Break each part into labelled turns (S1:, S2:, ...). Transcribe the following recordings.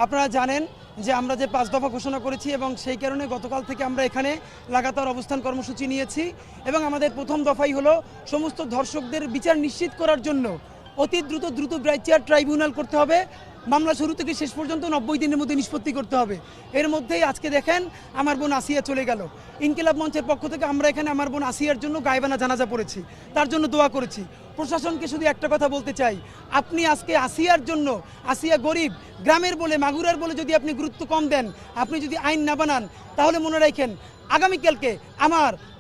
S1: আপনারা জানেন যে আমরা যে 5 দফা ঘোষণা করেছি এবং সেই কারণে গতকাল থেকে আমরা এখানে লাগাতার অবস্থান কর্মসূচি নিয়েছি এবং আমাদের প্রথম দফাই হলো সমস্ত ধর্ষকদের বিচার নিশ্চিত করার জন্য অতি দ্রুত বিচার ট্রাইব্যুনাল করতে হবে। মামলা শুরু থেকে শেষ পর্যন্ত 90 দিনের মধ্যে নিষ্পত্তি করতে হবে। এর মধ্যেই আজকে দেখেন আমার বোন আসিয়া চলে গেল। ইনকিলাব মঞ্চের পক্ষ থেকে আমরা এখানে আমার বোন আসিয়ার জন্য গায়বানা জানাজা পড়েছি, তার জন্য দোয়া করেছি। প্রশাসনকে শুধু একটা কথা বলতে চাই, আপনি আজকে আসিয়ার জন্য, আসিয়া গরিব গ্রামের বলে মাগুরার বলে যদি আপনি গুরুত্ব কম দেন, আপনি যদি আইন না বানান, তাহলে মনে রাখেন আগামীকালকে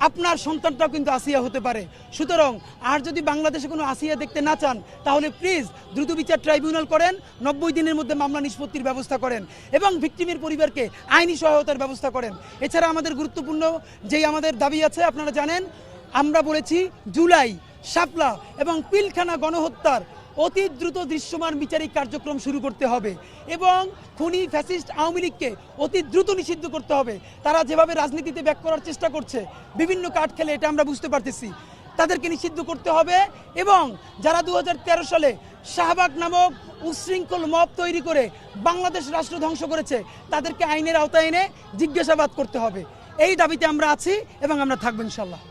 S1: আপনার সন্তানটাও কিন্তু আসিয়া হতে পারে। সুতরাং আর যদি বাংলাদেশে কোনো আসিয়া দেখতে না চান, তাহলে প্লিজ দ্রুত বিচার ট্রাইব্যুনাল করেন, 90 দিনের মধ্যে মামলা নিষ্পত্তির ব্যবস্থা করেন এবং ভিকটিমের পরিবারকে আইনি সহায়তার ব্যবস্থা করেন। এছাড়া আমাদের গুরুত্বপূর্ণ যেই আমাদের দাবি আছে, আপনারা জানেন আমরা বলেছি জুলাই, শাপলা এবং পিলখানা গণহত্যার অতি দ্রুত দৃশ্যমান বিচারিক কার্যক্রম শুরু করতে হবে এবং খুনি ফ্যাসিস্ট আওয়ামী লীগকে অতি দ্রুত নিষিদ্ধ করতে হবে। তারা যেভাবে রাজনীতিতে ব্যাক করার চেষ্টা করছে, বিভিন্ন কার্ড খেলে, এটা আমরা বুঝতে পারতেছি, তাদেরকে নিষিদ্ধ করতে হবে এবং যারা 2013 সালে শাহবাগ নামক উচ্ছৃঙ্খল মব তৈরি করে বাংলাদেশ রাষ্ট্র ধ্বংস করেছে, তাদেরকে আইনের আওতায় এনে জিজ্ঞাসাবাদ করতে হবে। এই দাবিতে আমরা আছি এবং আমরা থাকবো ইনশাল্লাহ।